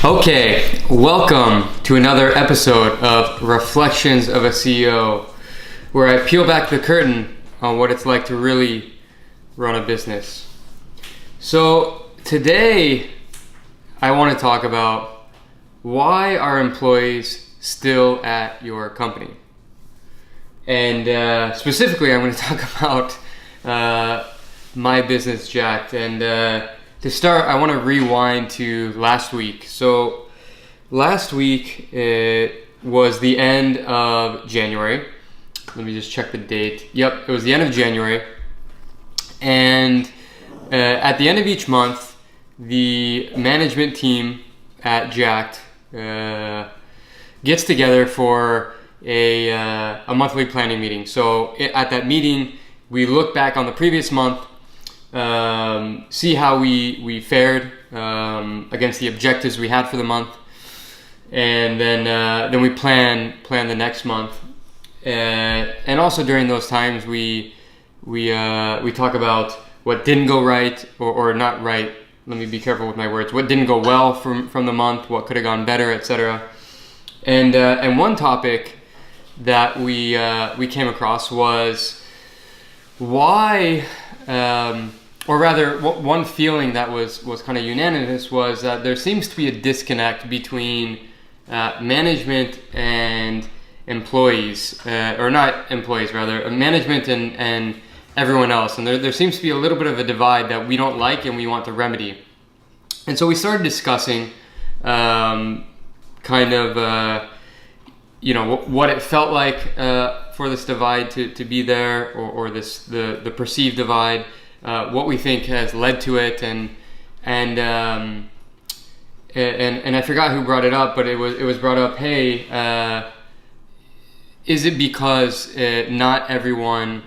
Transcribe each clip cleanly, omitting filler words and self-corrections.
Okay, welcome to another episode of Reflections of a CEO, where I peel back the curtain on what it's like to really run a business. So today, I want to talk about why are employees still at your company? And specifically, I'm going to talk about my business, Jacked. And to start, I want to rewind to last week. So last week was the end of January. Let me just check the date. Yep, it was the end of January. And at the end of each month, the management team at Jacked gets together for a monthly planning meeting. So at that meeting, we look back on the previous month, see how we fared against the objectives we had for the month, and then we plan the next month. And also during those times, we talk about what didn't go right or not right. Let me be careful with my words. What didn't go well from the month, what could have gone better, etc. And one topic that we came across was why. Or rather, one feeling that was kind of unanimous was that there seems to be a disconnect between management and employees, or not employees, rather, management and everyone else. And there seems to be a little bit of a divide that we don't like and we want to remedy. And so we started discussing what it felt like for this divide to be there, or the perceived divide. What we think has led to it, and I forgot who brought it up, but it was brought up. Hey, is it because not everyone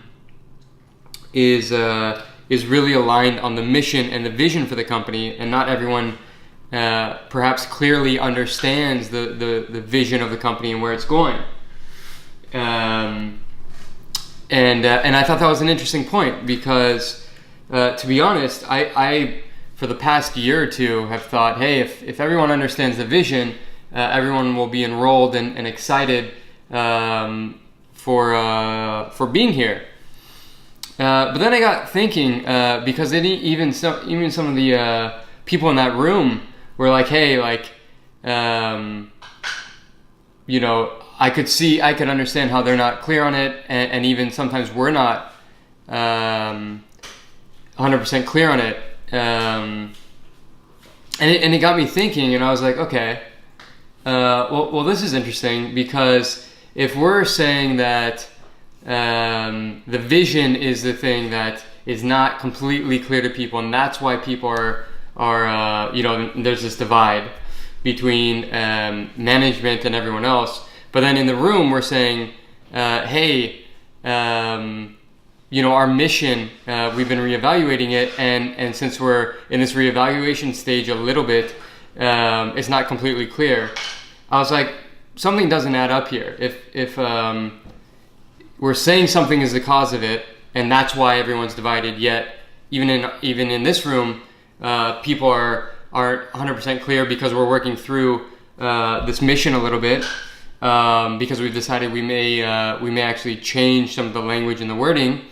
is really aligned on the mission and the vision for the company, and not everyone perhaps clearly understands the vision of the company and where it's going? And I thought that was an interesting point because. To be honest, I for the past year or two have thought, hey, if everyone understands the vision, everyone will be enrolled and excited for being here. But then I got thinking, because even some of the people in that room were like, hey, I could understand how they're not clear on it, and even sometimes we're not 100% clear on it, and it got me thinking, and I was like, okay, well, this is interesting, because if we're saying that the vision is the thing that is not completely clear to people, and that's why people are there's this divide between management and everyone else, but then in the room we're saying, hey, our mission, we've been reevaluating it, and since we're in this reevaluation stage a little bit, it's not completely clear. I was like, something doesn't add up here. If we're saying something is the cause of it, and that's why everyone's divided, yet even in this room, people aren't 100% clear because we're working through this mission a little bit, because we've decided we may actually change some of the language and the wording.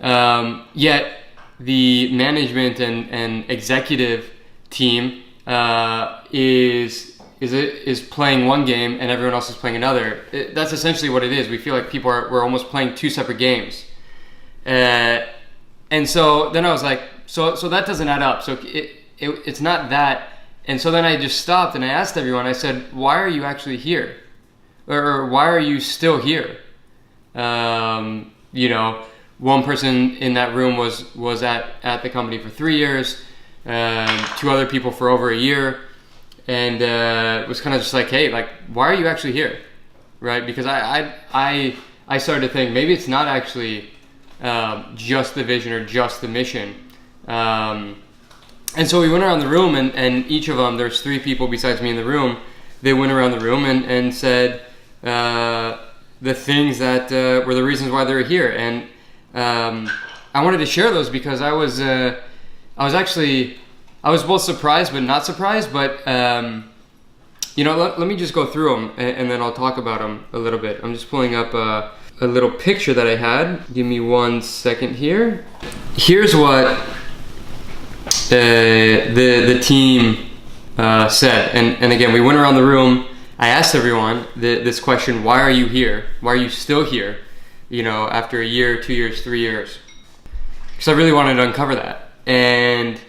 Yet the management and executive team is playing one game and everyone else is playing another. That's essentially what it is. We feel like we're almost playing two separate games. And so then I was like, so that doesn't add up. So it's not that. And so then I just stopped and I asked everyone. I said, why are you actually here? Or why are you still here? One person in that room was at the company for 3 years, two other people for over a year, and it was kind of just like, hey, why are you actually here, right? Because I started to think maybe it's not actually just the vision or just the mission, and so we went around the room, and each of them, there's 3 people besides me in the room, they went around the room and said the things that were the reasons why they were here, and I wanted to share those because I was both surprised but not surprised, but let me just go through them and then I'll talk about them a little bit. I'm just pulling up a little picture that I had. Give me 1 second here. Here's what the team said. And again, we went around the room. I asked everyone this question: why are you here? Why are you still here? After a year, 2 years, 3 years? Because I really wanted to uncover that. And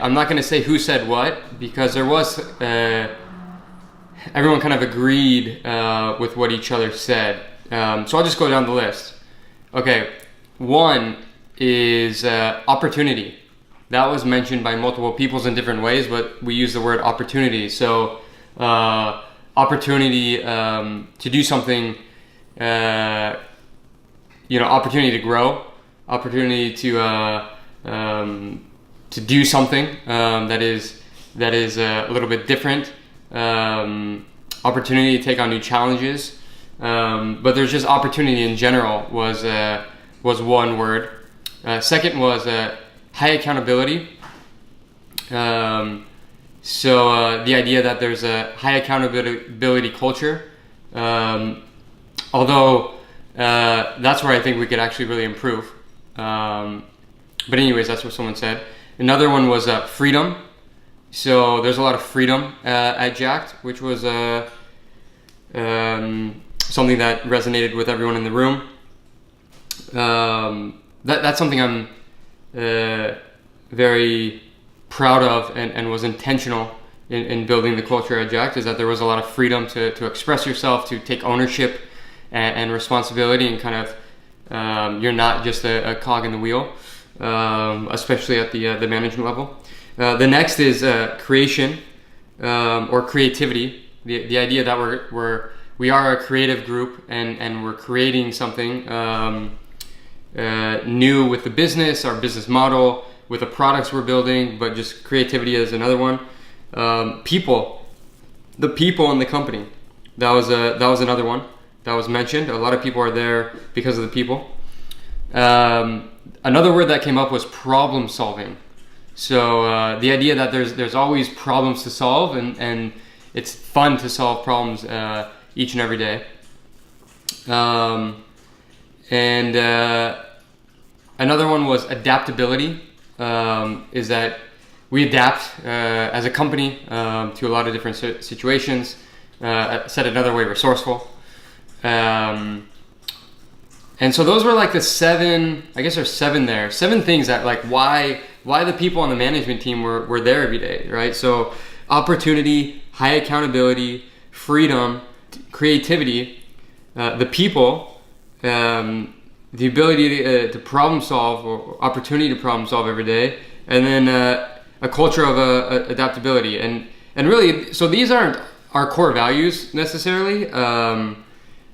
I'm not going to say who said what, because there was everyone kind of agreed with what each other said. So I'll just go down the list. Okay, one is opportunity. That was mentioned by multiple people in different ways, but we use the word opportunity. So opportunity to do something, opportunity to grow, opportunity to do something that is a little bit different, opportunity to take on new challenges. But there's just opportunity in general was one word. Second was high accountability. So the idea that there's a high accountability culture, although that's where I think we could actually really improve. But anyways, that's what someone said. Another one was freedom. So there's a lot of freedom at Jacked, which was something that resonated with everyone in the room. That's something I'm very proud of and was intentional in building the culture at Jacked, is that there was a lot of freedom to express yourself, to take ownership and responsibility, and kind of you're not just a cog in the wheel, especially at the management level. The next is creation or creativity. The idea that we are a creative group and we're creating something new with the business, our business model, with the products we're building, but just creativity is another one. People, the people in the company, that was another one that was mentioned. A lot of people are there because of the people. Another word that came up was problem solving. So the idea that there's always problems to solve, and it's fun to solve problems each and every day. And another one was adaptability. Is that we adapt as a company to a lot of different situations. Said another way, resourceful. And so those were like the seven, I guess there's seven there. 7 things that like why the people on the management team were there every day, right? So opportunity, high accountability, freedom, creativity, the people, the ability to problem solve, or opportunity to problem solve every day, and then a culture of adaptability. And really, so these aren't our core values necessarily,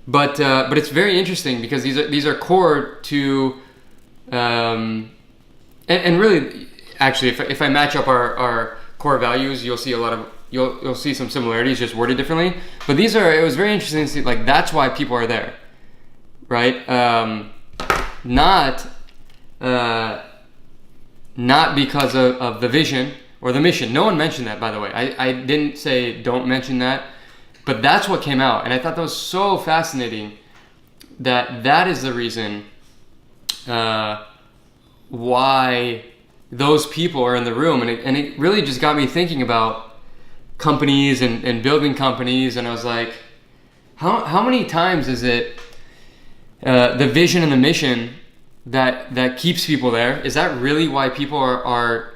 but it's very interesting because these are core to, and really, actually, if I match up our core values, you'll see you'll see some similarities, just worded differently. But it was very interesting to see, like, that's why people are there, right? Not because of the vision or the mission. No one mentioned that, by the way. I didn't say don't mention that, but that's what came out. And I thought that was so fascinating that is the reason why those people are in the room. And it really just got me thinking about companies and building companies. And I was like, how many times is it the vision and the mission that keeps people there? Is that really why people are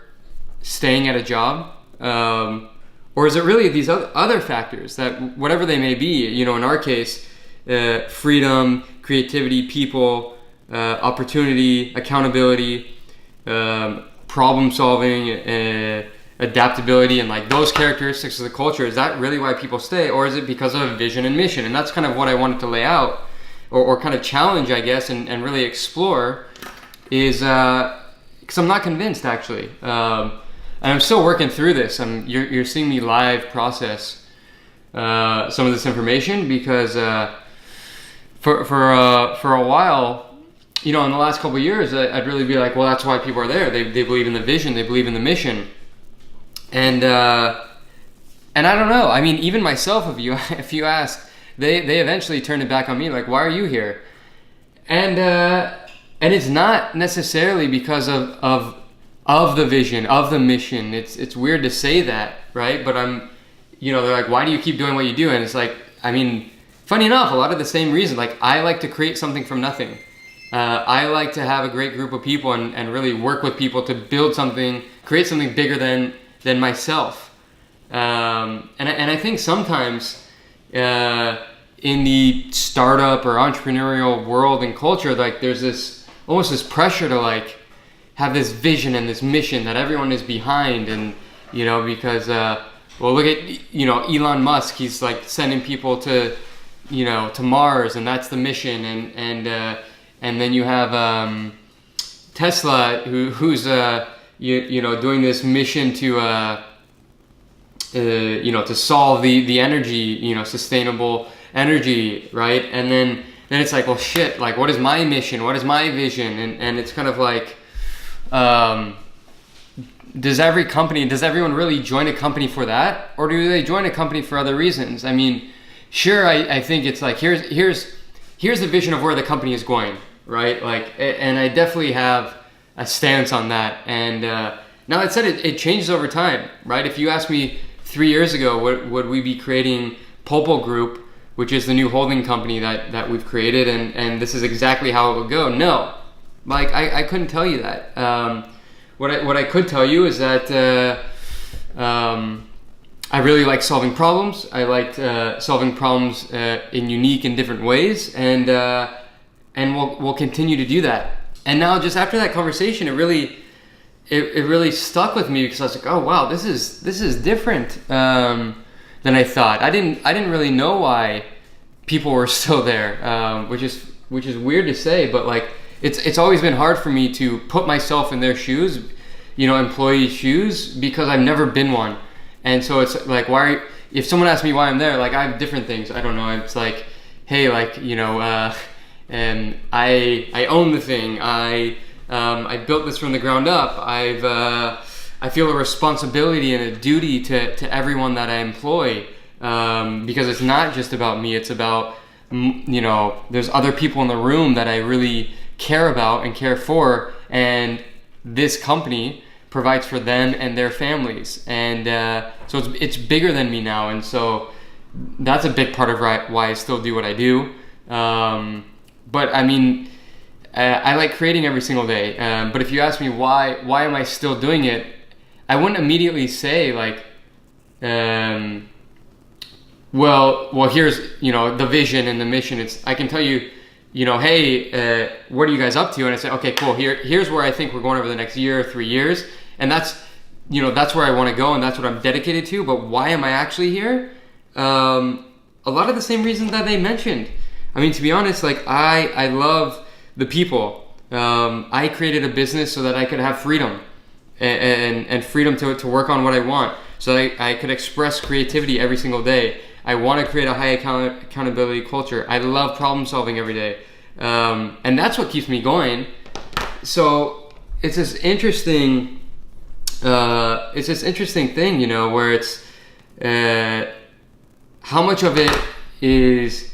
staying at a job? Or is it really these other factors that, whatever they may be, in our case, freedom, creativity, people, opportunity, accountability, problem solving, adaptability, and like those characteristics of the culture, is that really why people stay? Or is it because of a vision and mission? And that's kind of what I wanted to lay out, or kind of challenge, I guess, and really explore, is because I'm not convinced, actually. And I'm still working through this. You're seeing me live process some of this information, because for a while, in the last couple of years, I'd really be like, well, that's why people are there. They believe in the vision, they believe in the mission. And and I don't know. I mean, even myself, if you ask, they eventually turned it back on me. Like, why are you here? And it's not necessarily because of the vision, of the mission. It's weird to say that, right? But they're like, why do you keep doing what you do? And it's like, I mean, funny enough, a lot of the same reason. Like, I like to create something from nothing. I like to have a great group of people and really work with people to build something, create something bigger than myself. And I think sometimes in the startup or entrepreneurial world and culture, like there's almost this pressure to like have this vision and this mission that everyone is behind, and because look at Elon Musk, he's like sending people to Mars, and that's the mission, and then you have Tesla who's doing this mission to to solve the energy, sustainable energy, right? And then it's like, well, shit, like what is my mission? What is my vision? And it's kind of like, does everyone really join a company for that? Or do they join a company for other reasons? I mean, sure, I think it's like, here's the vision of where the company is going, right? Like, and I definitely have a stance on that. And now that said, it changes over time, right? If you asked me 3 years ago, would we be creating Popol Group, which is the new holding company that we've created, and this is exactly how it would go? No, like I couldn't tell you that. What I could tell you is that I really like solving problems. I liked solving problems in unique and different ways, and we'll continue to do that. And now, just after that conversation, it really stuck with me, because I was like, oh wow, this is different than I thought. I didn't really know why people were still there, which is weird to say, but like it's always been hard for me to put myself in their shoes, employee shoes, because I've never been one. And so it's like, if someone asks me why I'm there, like I have different things. I don't know. It's like, hey, like and I own the thing. I built this from the ground up. I feel a responsibility and a duty to everyone that I employ, because it's not just about me. It's about, there's other people in the room that I really care about and care for, and this company provides for them and their families. And so it's bigger than me now, and so that's a big part of why I still do what I do. But I mean, I like creating every single day. But if you ask me why am I still doing it, I wouldn't immediately say like, well, here's the vision and the mission. I can tell you, hey, what are you guys up to? And I say, okay, cool. Here's where I think we're going over the next year or 3 years, and that's where I want to go, and that's what I'm dedicated to. But why am I actually here? A lot of the same reasons that they mentioned. I mean, to be honest, like I love the people. I created a business so that I could have freedom and freedom to work on what I want, so that I could express creativity every single day. I want to create a high accountability culture. I love problem solving every day, and that's what keeps me going. So it's this interesting thing, where it's how much of it is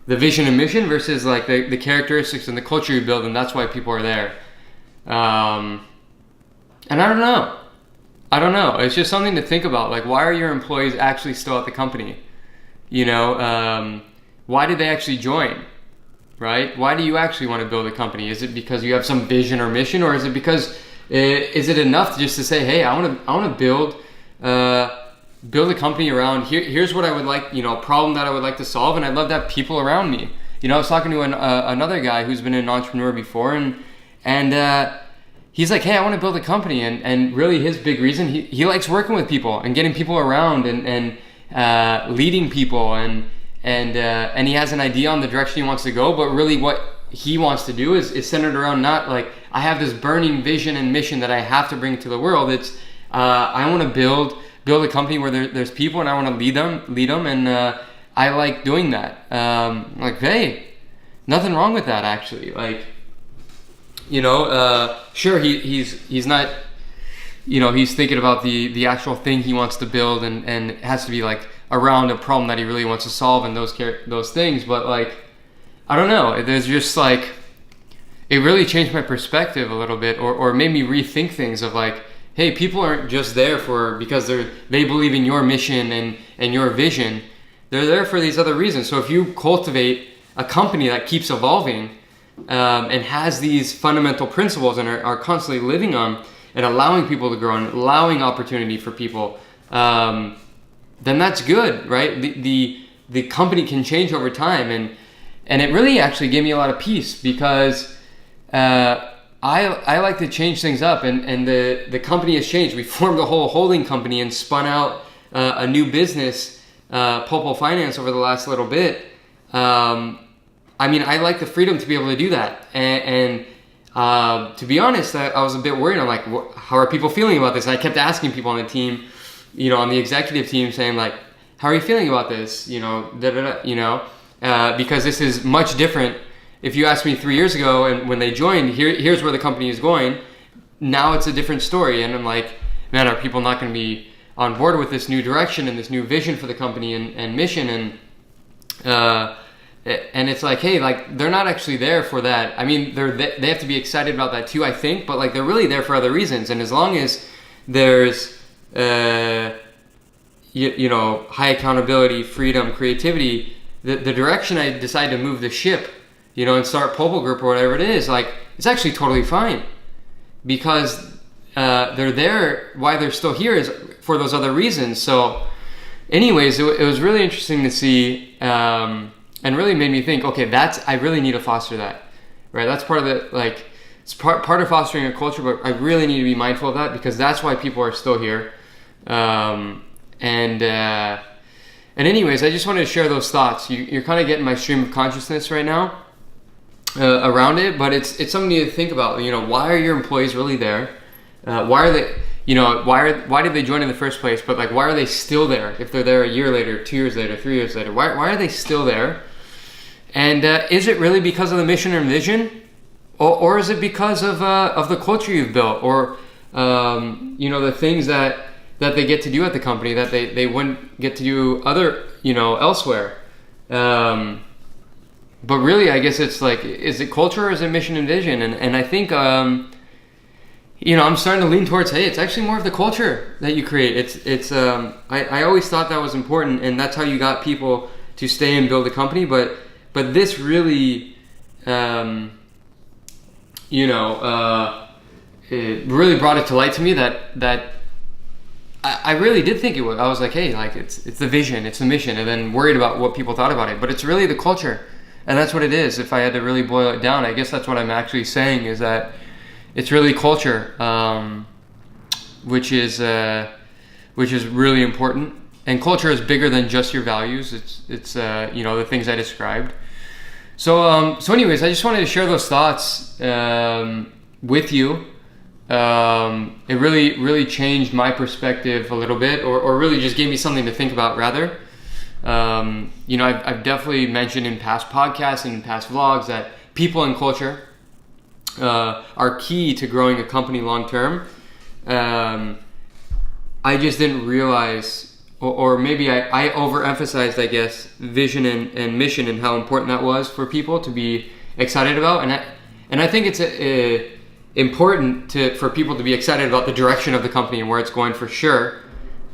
the vision and mission versus like the characteristics and the culture you build, and that's why people are there. And I don't know. It's just something to think about. Like, why are your employees actually still at the company? Why did they actually join? Right? Why do you actually want to build a company? Is it because you have some vision or mission, or is it because is it enough just to say, hey, I want to build a company around here's what I would like, a problem that I would like to solve, and I'd love to have people around me. I was talking to another guy who's been an entrepreneur before, and he's like, hey, I want to build a company, and really his big reason, he likes working with people and getting people around and leading people, and he has an idea on the direction he wants to go, but really what he wants to do is centered around not like, I have this burning vision and mission that I have to bring to the world. It's I want to build a company where there's people, and I want to lead them, and I like doing that. Like, hey, nothing wrong with that, actually. Like, sure, he's not he's thinking about the actual thing he wants to build, and it has to be like around a problem that he really wants to solve, and those things. But like, I don't know, there's just like, it really changed my perspective a little bit, or made me rethink things of like, hey, people aren't just there because they believe in your mission and your vision. They're there for these other reasons. So if you cultivate a company that keeps evolving and has these fundamental principles and are constantly living on and allowing people to grow and allowing opportunity for people, then that's good, right? The company can change over time, and it really actually gave me a lot of peace, because I like to change things up, and the company has changed. We formed a whole holding company and spun out a new business, Popo Finance, over the last little bit. I mean, I like the freedom to be able to do that. And to be honest, I was a bit worried. I'm like, how are people feeling about this? And I kept asking people on the team, on the executive team, saying like, how are you feeling about this? Because this is much different. If you asked me 3 years ago and when they joined, here's where the company is going, now it's a different story. And I'm like, man, are people not going to be on board with this new direction and this new vision for the company and mission? And it's like, hey, like, they're not actually there for that. I mean, they have to be excited about that too, I think, but like, they're really there for other reasons. And as long as there's, high accountability, freedom, creativity, the direction I decide to move the ship, and start Popo Group or whatever it is, like, it's actually totally fine, because they're there. Why they're still here is for those other reasons. So anyways, it was really interesting to see, and really made me think, okay, I really need to foster that, right? That's part of it's part of fostering a culture, but I really need to be mindful of that, because that's why people are still here. And anyways, I just wanted to share those thoughts. You're kind of getting my stream of consciousness right now around it, but it's something to think about. Why are your employees really there? Why are they? Why did they join in the first place? But like, why are they still there? If they're there a year later, 2 years later, 3 years later, why are they still there? And is it really because of the mission and vision, or is it because of the culture you've built, or the things that they get to do at the company that they wouldn't get to do elsewhere? But really, I guess it's like, is it culture or is it mission and vision? And I think I'm starting to lean towards, hey, it's actually more of the culture that you create. I always thought that was important, and that's how you got people to stay and build a company. But this really, it really brought it to light to me that I really did think it was. I was like, hey, like, it's the vision, it's the mission, and then worried about what people thought about it. But it's really the culture, and that's what it is. If I had to really boil it down, I guess that's what I'm actually saying, is that it's really culture, which is really important. And culture is bigger than just your values. It's the things I described. So anyways, I just wanted to share those thoughts with you. It really changed my perspective a little bit, or really just gave me something to think about, rather. I've definitely mentioned in past podcasts and past vlogs that people and culture are key to growing a company long term. I just didn't realize, or maybe I overemphasized, I guess, vision and mission, and how important that was for people to be excited about. And I think it's important for people to be excited about the direction of the company and where it's going, for sure.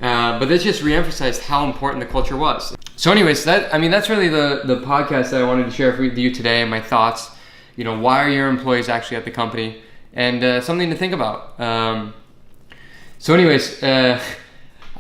But this just reemphasized how important the culture was. So anyways, that's really the podcast that I wanted to share with you today, and my thoughts. Why are your employees actually at the company? And something to think about. So anyways,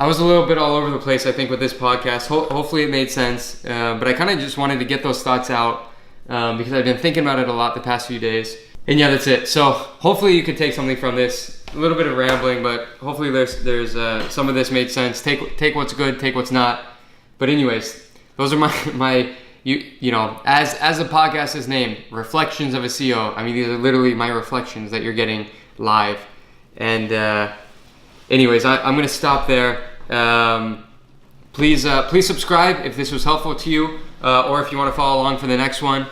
I was a little bit all over the place, I think, with this podcast. Hopefully it made sense. But I kind of just wanted to get those thoughts out because I've been thinking about it a lot the past few days. And yeah, that's it. So hopefully you could take something from this. A little bit of rambling, but hopefully there's some of this made sense. Take what's good, take what's not. But anyways, those are my as the podcast is named, Reflections of a CEO. I mean, these are literally my reflections that you're getting live. And anyways, I'm going to stop there. Please subscribe if this was helpful to you, or if you want to follow along for the next one.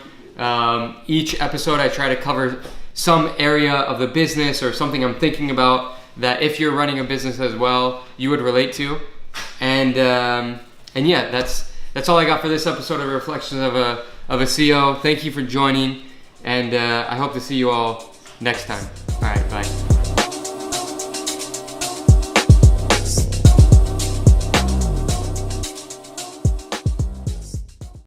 Each episode I try to cover some area of the business or something I'm thinking about that if you're running a business as well, you would relate to. And yeah, that's all I got for this episode of Reflections of a CEO. Thank you for joining, and I hope to see you all next time. All right, bye.